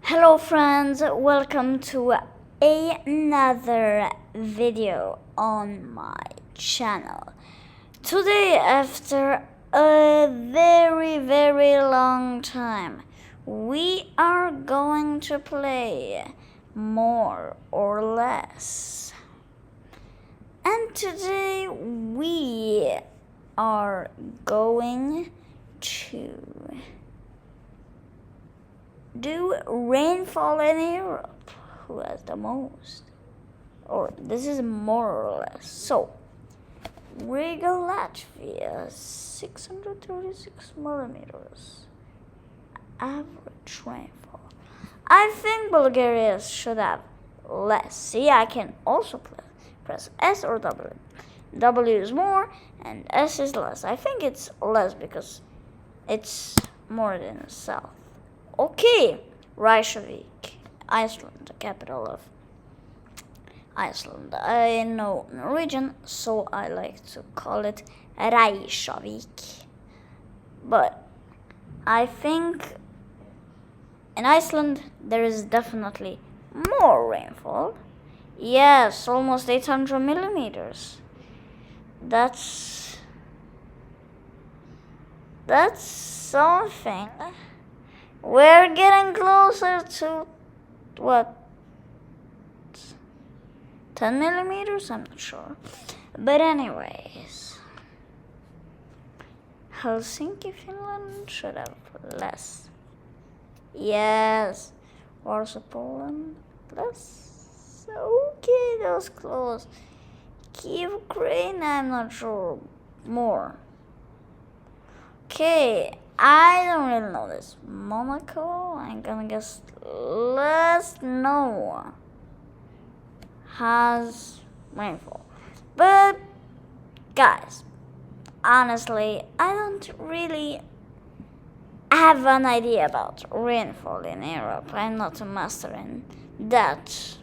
Hello friends, welcome to another video on my channel. Today, after a very long time, we are going to play more or less. And today we are going to do rainfall in Europe. Who has the most? Or this is more or less. So, Riga, Latvia, 636 millimeters. Average rainfall. I think Bulgaria should have less. See, I can also press S or W. W is more and S is less. I think it's less because it's more than the south. Okay, Reykjavik, Iceland, the capital of Iceland. I know Norwegian, so I like to call it Reykjavik. But I think in Iceland there is definitely more rainfall. Yes, almost 800 millimeters. That's something. We're getting closer to, what, 10 millimeters? I'm not sure. But anyways, Helsinki, Finland should have less. Yes, Warsaw, Poland, less. Okay, that was close. Kiev, Ukraine, I'm not sure. More. Okay, I don't really know this. Monaco, I'm gonna guess less. No, has rainfall. But guys, honestly, I don't really have an idea about rainfall in Europe. I'm not a master in that,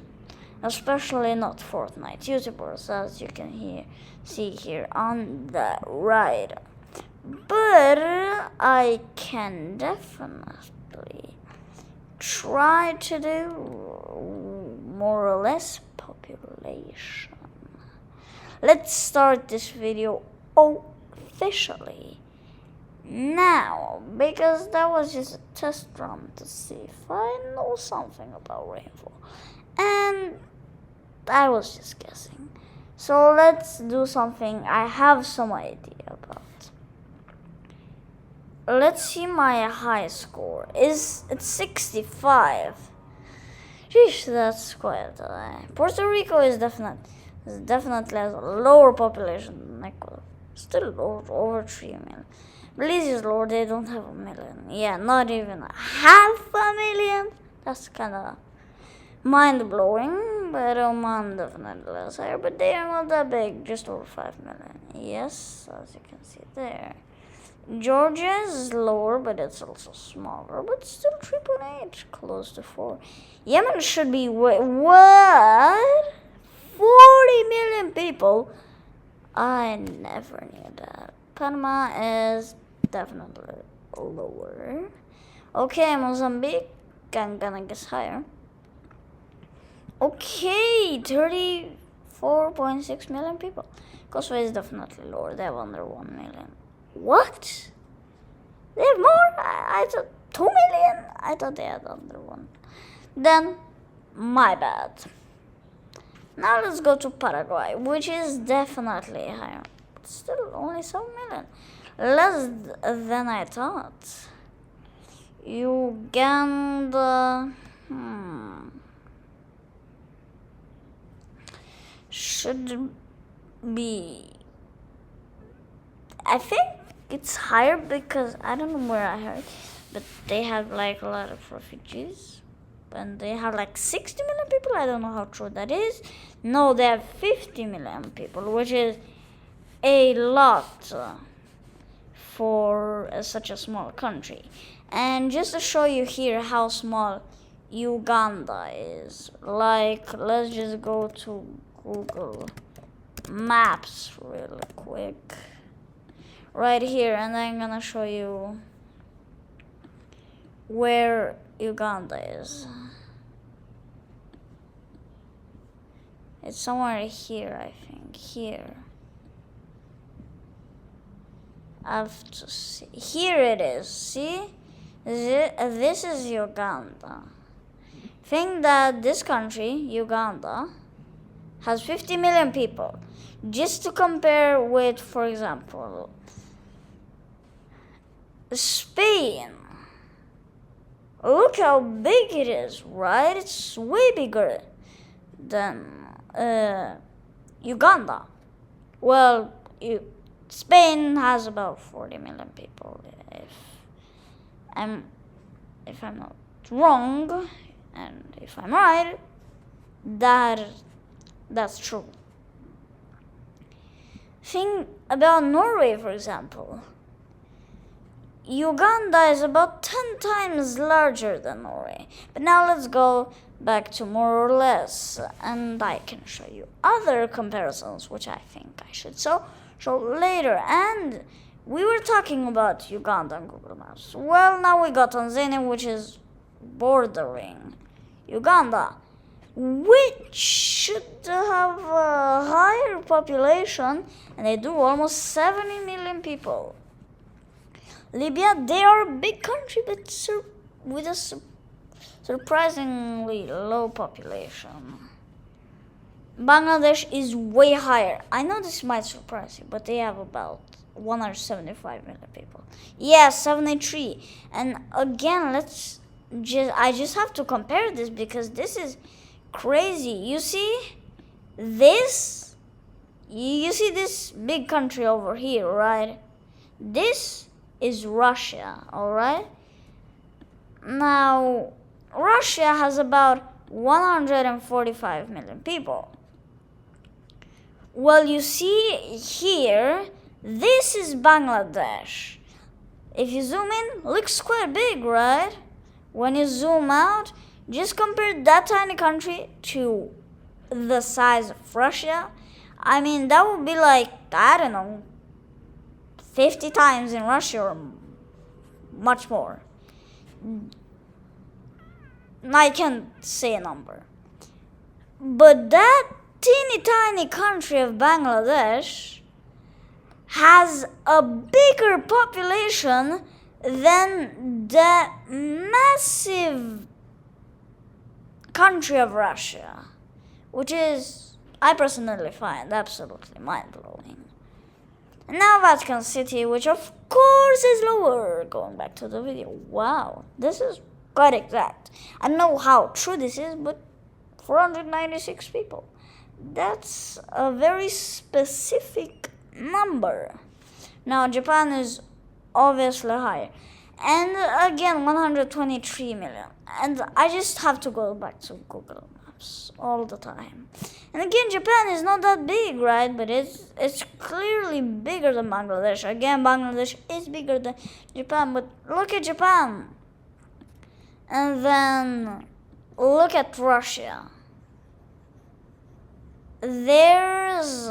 especially not Fortnite YouTubers, as you can see here on the right. But I can definitely try to do more or less population. Let's start this video officially now, because that was just a test run to see if I know something about rainfall. And I was just guessing. So let's do something I have some idea about. Let's see my high score. It's 65. Sheesh, that's quite high. Puerto Rico is definitely has a lower population than Ecuador. Still lower, over 3 million. Belize is lower, they don't have a million. Yeah, not even a half a million. That's kinda mind-blowing, but Oman definitely less higher. But they are not that big, just over 5 million. Yes, as you can see there. Georgia is lower, but it's also smaller, but still 3.8, close to 4. Yemen should be, what? 40 million people? I never knew that. Panama is definitely lower. Okay, Mozambique, I'm gonna guess higher. Okay, 34.6 million people. Kosovo is definitely lower, they have under 1 million. What? They have more? I thought 2 million? I thought they had under 1. Then, my bad. Now let's go to Paraguay, which is definitely higher. But still only 7 million. Less than I thought. Uganda... should be... I think it's higher because I don't know where I heard, but they have like a lot of refugees, and they have like 60 million people. I don't know how true that is. No, they have 50 million people, which is a lot for such a small country. And just to show you here how small Uganda is, like, let's just go to Google Maps really quick. Right here, and I'm gonna show you where Uganda is. It's somewhere here, I think. Here. I have to see. Here it is. See? This is Uganda. Think that this country, Uganda, has 50 million people. Just to compare with, for example, Spain. Look how big it is, right? It's way bigger than Uganda. Well, Spain has about 40 million people. If I'm not wrong, and if I'm right, that's true. Think about Norway, for example. Uganda is about 10 times larger than Norway. But now let's go back to more or less, and I can show you other comparisons, which I think I should show later. And we were talking about Uganda on Google Maps. Well, now we got Tanzania, which is bordering Uganda, which should have a higher population, and they do almost 70 million people. Libya, they are a big country, but with a surprisingly low population. Bangladesh is way higher. I know this might surprise you, but they have about 175 million people. Yeah, 73. And again, I just have to compare this because this is crazy. You see this? You see this big country over here, right? This is Russia, alright? Now, Russia has about 145 million people. Well, you see here, this is Bangladesh. If you zoom in, looks quite big, right? When you zoom out, just compare that tiny country to the size of Russia. I mean, that would be like, I don't know, 50 times in Russia or much more. I can't say a number. But that teeny tiny country of Bangladesh has a bigger population than the massive country of Russia, which is, I personally find absolutely mind-blowing. And now Vatican City, which of course is lower. Going back to the video. Wow, this is quite exact. I don't know how true this is, but 496 people. That's a very specific number. Now Japan is obviously higher. And again, 123 million. And I just have to go back to Google Maps all the time. And again, Japan is not that big, right? But it's clearly bigger than Bangladesh. Again, Bangladesh is bigger than Japan. But look at Japan. And then look at Russia. There is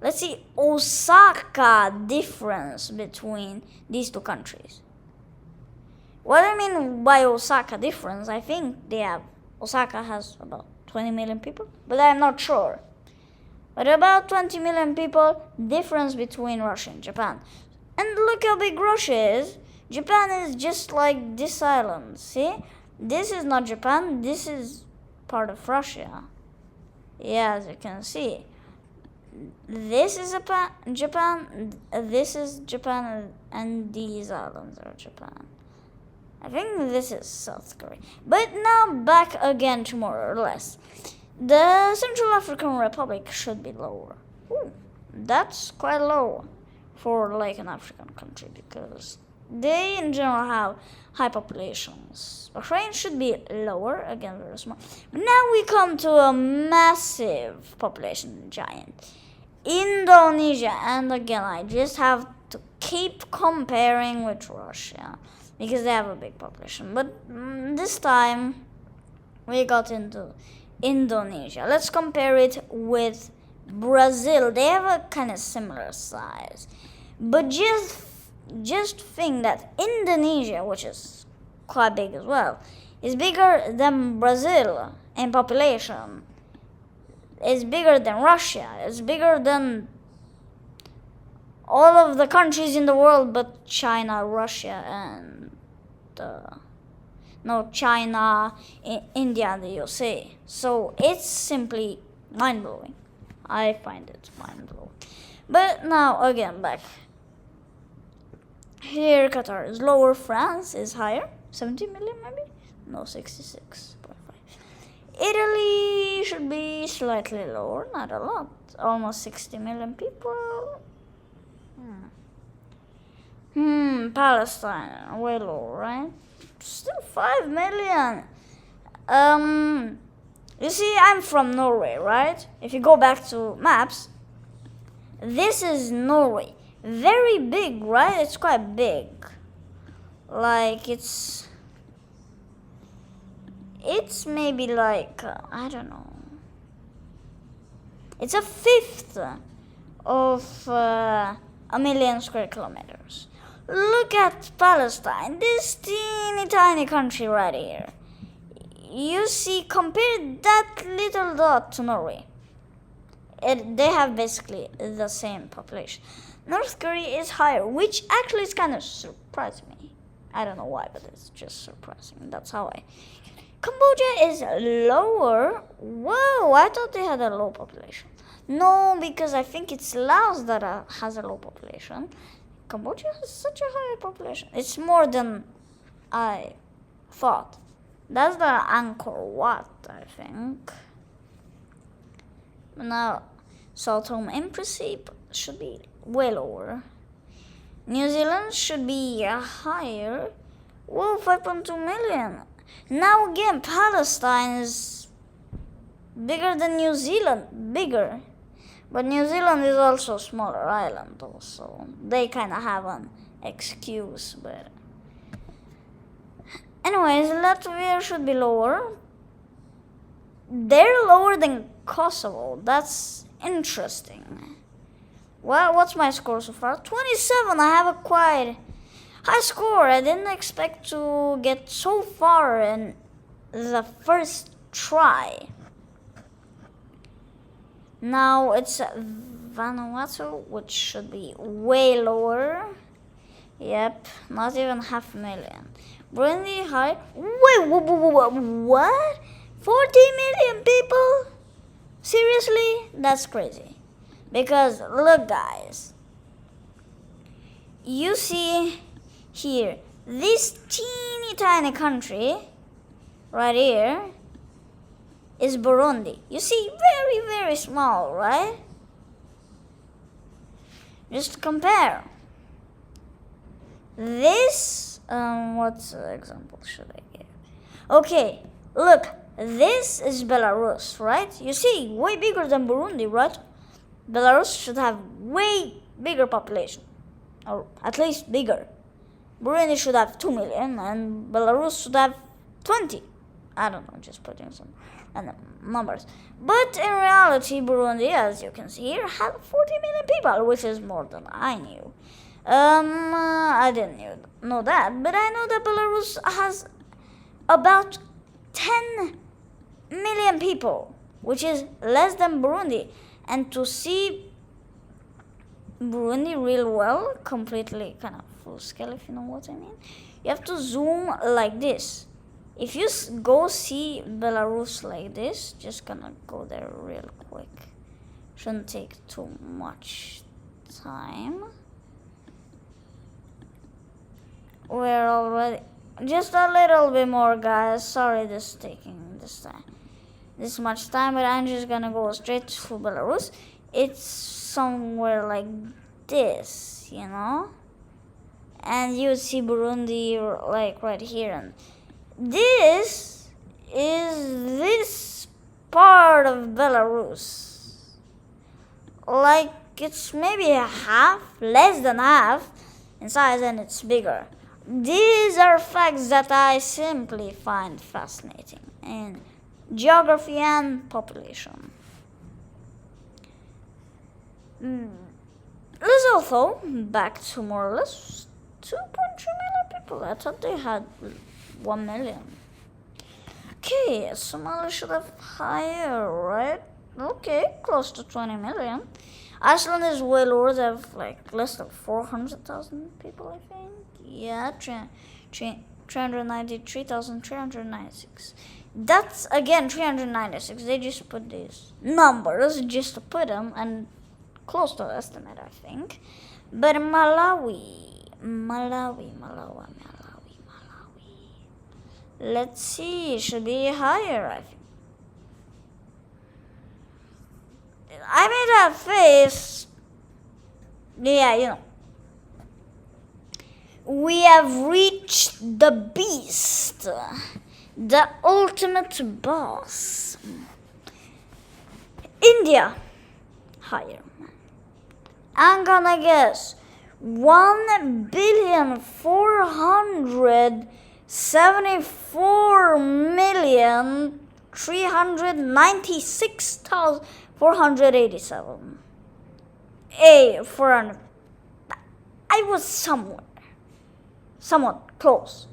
let's see, Osaka difference between these two countries. What I mean by Osaka difference, I think Osaka has about 20 million people, but I'm not sure. But about 20 million people difference between Russia and Japan. And look how big Russia is. Japan is just like this island, see? This is not Japan, this is part of Russia. Yeah, as you can see. This is Japan, this is Japan, and these islands are Japan. I think this is South Korea. But now back again to more or less. The Central African Republic should be lower. Ooh, that's quite low for like an African country because they in general have high populations. Bahrain should be lower, again very small. But now we come to a massive population giant. Indonesia, and again I just have to keep comparing with Russia because they have a big population. But this time we got into Indonesia. Let's compare it with Brazil. They have a kind of similar size. But just think that Indonesia, which is quite big as well, is bigger than Brazil in population. It's bigger than Russia. It's bigger than all of the countries in the world but China, Russia, and China, India, and the USA. So it's simply mind-blowing. I find it mind-blowing. But now again, back here, Qatar is lower, France is higher, 70 million maybe? No, 66.5. Italy should be slightly lower, not a lot, almost 60 million people. Palestine, way lower, right? Still 5 million. You see, I'm from Norway, right? If you go back to maps, this is Norway. Very big, right? It's quite big. Like, it's maybe like, I don't know. It's a fifth of a million square kilometers. Look at Palestine, this teeny tiny country right here. You see, compare that little dot to Norway. They have basically the same population. North Korea is higher, which actually is kind of surprising me. I don't know why, but it's just surprising. That's how I... Cambodia is lower. Whoa, I thought they had a low population. No, because I think it's Laos that has a low population. Cambodia has such a high population. It's more than I thought. That's the Angkor Wat, I think. Now, South Home in principle should be way lower. New Zealand should be higher. Whoa, 5.2 million. Now again, Palestine is bigger than New Zealand. Bigger. But New Zealand is also a smaller island also. They kind of have an excuse, but... Anyways, Latvia should be lower. They're lower than Kosovo. That's interesting. Well, what's my score so far? 27. I have a quite high score. I didn't expect to get so far in the first try. Now it's Vanuatu, which should be way lower. Yep, not even 500,000. Burundi high. Wait, what? 40 million people? Seriously? That's crazy. Because look, guys. You see here, this teeny tiny country right here is Burundi. You see, very, very small, right? Just compare. This, what example should I give? Okay, look, this is Belarus, right? You see, way bigger than Burundi, right? Belarus should have way bigger population, or at least bigger. Burundi should have 2 million, and Belarus should have 20. I don't know, just putting some numbers. But in reality, Burundi, as you can see here, had 40 million people, which is more than I knew. I didn't know that, but I know that Belarus has about 10 million people, which is less than Burundi. And to see Burundi real well, completely kind of full scale, if you know what I mean, you have to zoom like this. If you go see Belarus like this, just gonna go there real quick. Shouldn't take too much time. We're already just a little bit more, guys. Sorry, this is taking this much time, but I'm just gonna go straight to Belarus. It's somewhere like this, you know, and you see Burundi like right here, and this is this part of Belarus. Like it's maybe half, less than half in size, and it's bigger. These are facts that I simply find fascinating. And geography and population. Lesotho, back to more or less 2.2 million people. I thought they had 1 million. Okay, Somalia should have higher, right? Okay, close to 20 million. Iceland is way lower. They have like less than 400,000 people, I think. Yeah, 393,396. That's again 396. They just put these numbers just to put them and close to the estimate, I think. But Malawi. Let's see, it should be higher, I think. I made that face. Yeah, you know. We have reached the beast, the ultimate boss. India, higher. I'm gonna guess 1,474,396,487. 400. I was somewhat close.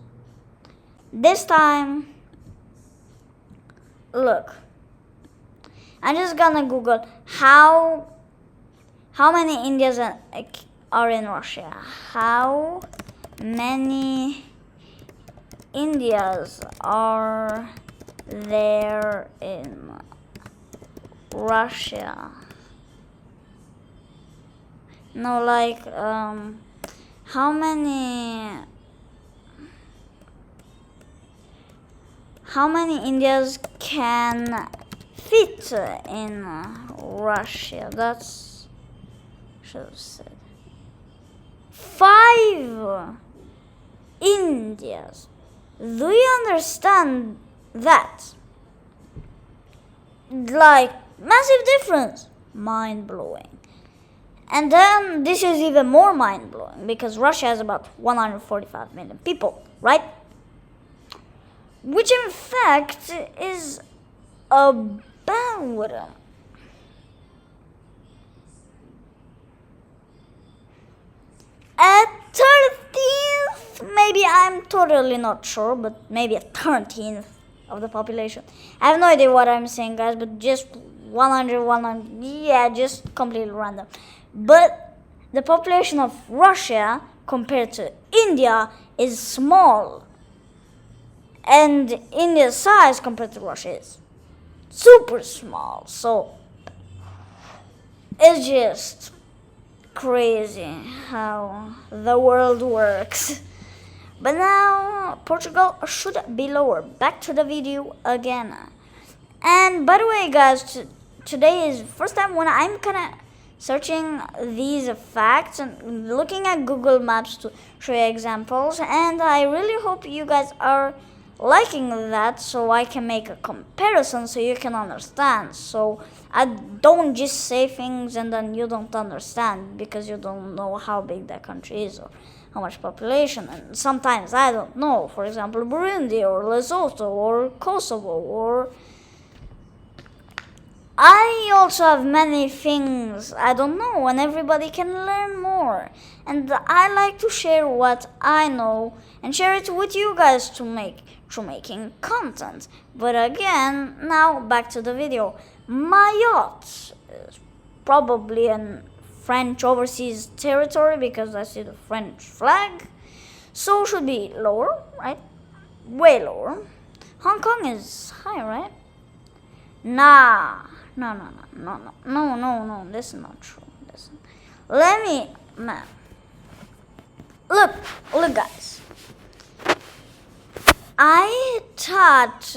This time, look. I'm just gonna Google how many Indians are in Russia. How many Indians are there in Russia? No, like, how many Indians can fit in Russia? That's should have said 5 Indias. Do you understand that? Like, massive difference. Mind blowing. And then this is even more mind blowing because Russia has about 145 million people, right? Which in fact is about a 13th, maybe, I'm totally not sure, but maybe a 13th of the population. I have no idea what I'm saying, guys, but just 100, yeah, just completely random. But the population of Russia compared to India is small. And India's size compared to Russia is super small. So it's just crazy how the world works. But now Portugal should be lower. Back to the video again. And by the way, guys, today is first time when I'm kind of searching these facts and looking at Google Maps to show you examples. And I really hope you guys are liking that so I can make a comparison so you can understand. So I don't just say things and then you don't understand because you don't know how big that country is or how much population. And sometimes I don't know. For example, Burundi or Lesotho or Kosovo or... I also have many things I don't know, and everybody can learn more. And I like to share what I know and share it with you guys to making content. But again, now back to the video. Mayotte is probably in French overseas territory because I see the French flag. So should be lower, right? Way lower. Hong Kong is high, right? Nah. No, this is not true. Let me, man. Look, guys. I thought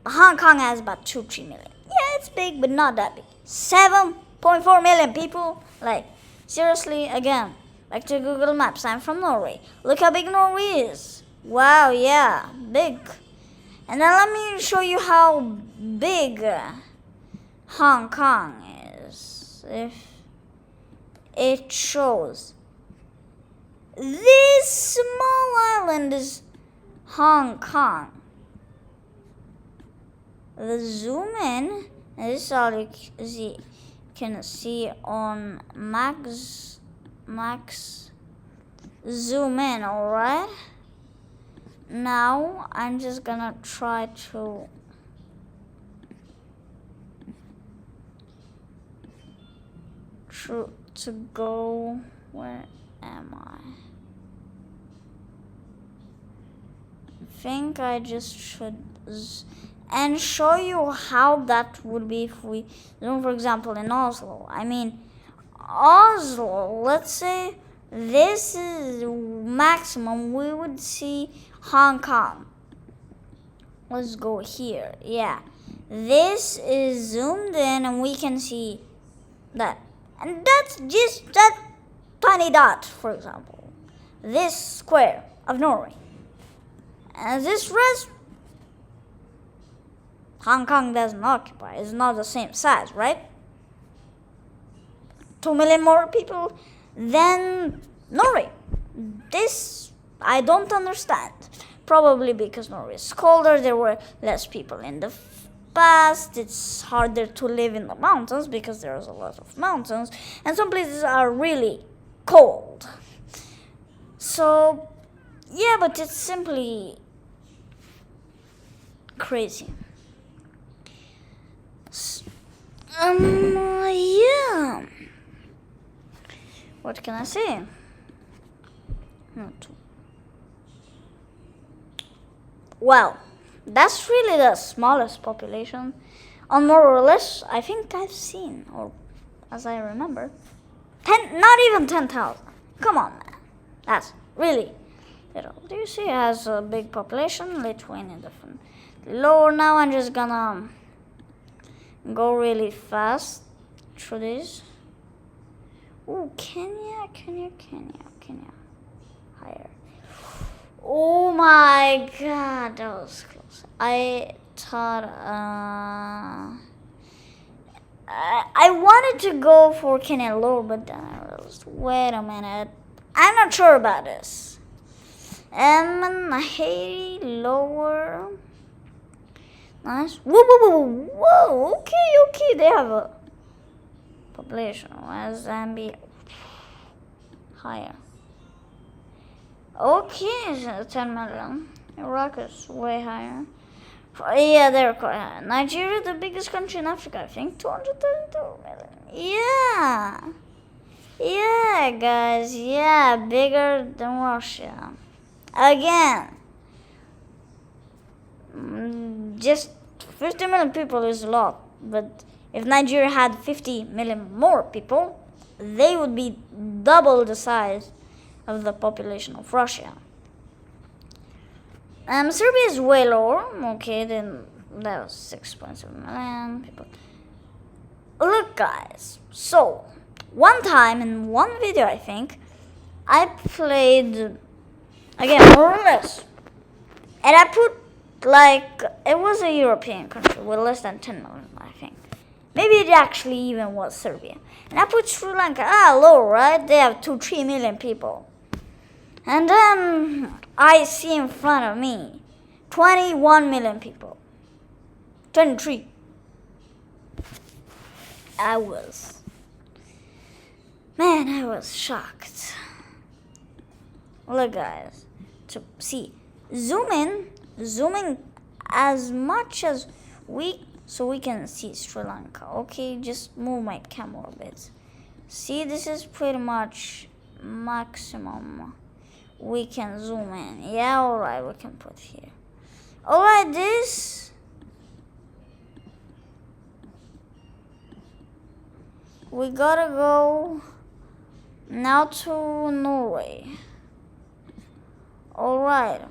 Hong Kong has about 2-3 million. Yeah, it's big, but not that big. 7.4 million people. Like, seriously, again, back to Google Maps. I'm from Norway. Look how big Norway is. Wow, yeah, big. And then let me show you how big Hong Kong is. If it shows. This small island is Hong Kong. the zoom in, and this is all you can see on max zoom in. All right, now I'm just gonna try to go. Where am I? I think I just should and show you how that would be if we zoom, for example, in Oslo. I mean, Oslo, let's say this is maximum, we would see Hong Kong. Let's go here. Yeah, this is zoomed in and we can see that. And that's just that tiny dot, for example. This square of Norway. And this rest, Hong Kong doesn't occupy. It's not the same size, right? 2 million more people than Norway. This I don't understand. Probably because Norway is colder, there were less people in the past. It's harder to live in the mountains because there's a lot of mountains, and some places are really cold. So, yeah, but it's simply crazy. Yeah. What can I say? Well, that's really the smallest population, on more or less, I think I've seen, or as I remember, not even 10,000. Come on, man. That's really little. Do you see it has a big population? Lithuania definitely lower. Now I'm just gonna go really fast through this. Ooh, Kenya. Higher. Oh my god, that was close. I thought I wanted to go for Kenya lower, but then I realized, wait a minute, I'm not sure about this. Haiti lower. Nice. Whoa. Okay. They have a population. Zambia higher. Okay, so 10 million. Iraq is way higher. Yeah, they're quite high. Nigeria, the biggest country in Africa, I think, 232 million. Yeah, guys. Yeah, bigger than Russia. Again. Just 50 million people is a lot. But if Nigeria had 50 million more people, they would be double the size of the population of Russia. Serbia is way lower. Okay, then that was 6.7 million people. Look, guys. So, one time in one video, I think, I played, again, more or less. And I put, it was a European country with less than 10 million, I think. Maybe it actually even was Serbia. And I put Sri Lanka, low, right? They have 2-3 million people. And then I see in front of me 21 million people. 23. I was shocked. Look, guys, to see, zooming as much as so we can see Sri Lanka. Okay, just move my camera a bit. See, this is pretty much maximum we can zoom in. Yeah, alright, we can put here. Alright, this. We gotta go now to Norway. Alright.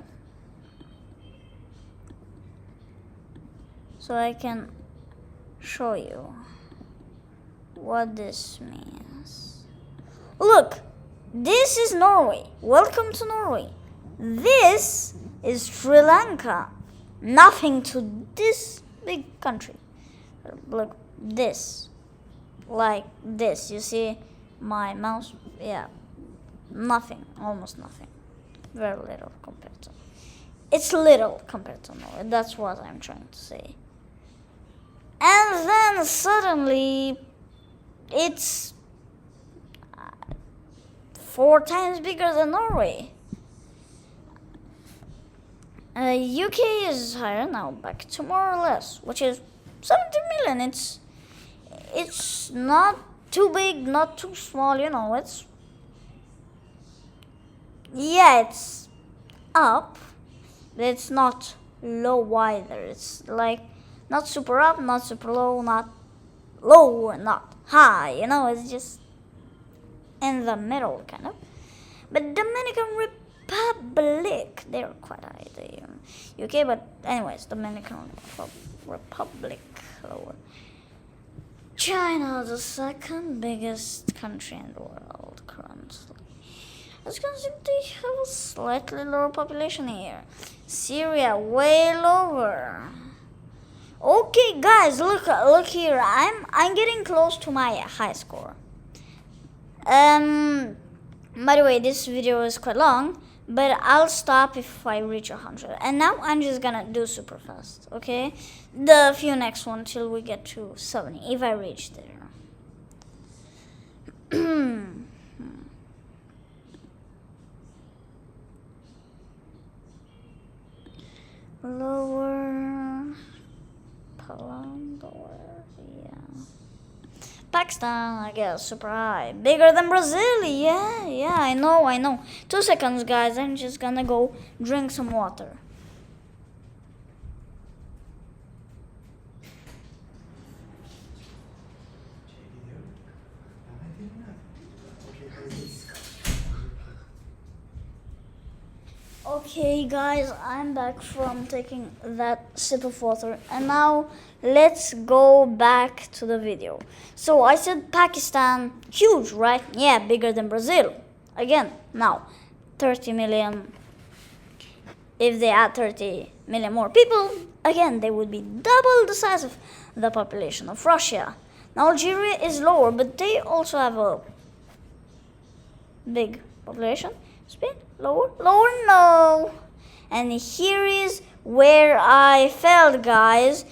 So I can show you what this means. Look! This is Norway. Welcome to Norway. This is Sri Lanka. Nothing to this big country. Look, this. Like this. You see my mouse? Yeah. Nothing. Almost nothing. Very little compared to. It's little compared to Norway. That's what I'm trying to say. And then suddenly it's 4 times bigger than Norway. UK is higher now, back to more or less, which is 70 million. It's not too big, not too small, you know. It's up, but it's not low either. It's like not super up, not super low, not low, not high. You know, it's just in the middle, kind of. But Dominican Republic, they're quite high. The UK, but anyways, Dominican Republic lower. China, the second biggest country in the world currently. As you can see, they have a slightly lower population here. Syria, way lower. Okay, guys, look here. I'm getting close to my high score. By the way, this video is quite long, but I'll stop if I reach 100. And now I'm just gonna do super fast, okay? The few next one till we get to 70, if I reach there. Lower, Poland, yeah. Pakistan, I guess, super high. Bigger than Brazil, yeah, I know. 2 seconds, guys, I'm just gonna go drink some water. Okay, guys, I'm back from taking that sip of water, and now let's go back to the video. So I said Pakistan, huge, right? Yeah, bigger than Brazil. Again, now 30 million. If they add 30 million more people, again, they would be double the size of the population of Russia. Now Algeria is lower, but they also have a big population. Spain, lower, no. And here is where I failed, guys.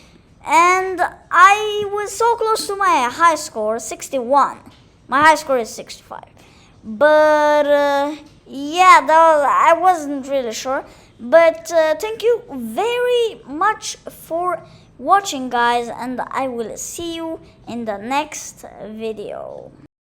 And I was so close to my high score, 61. My high score is 65. But yeah, I wasn't really sure. But thank you very much for watching, guys. And I will see you in the next video.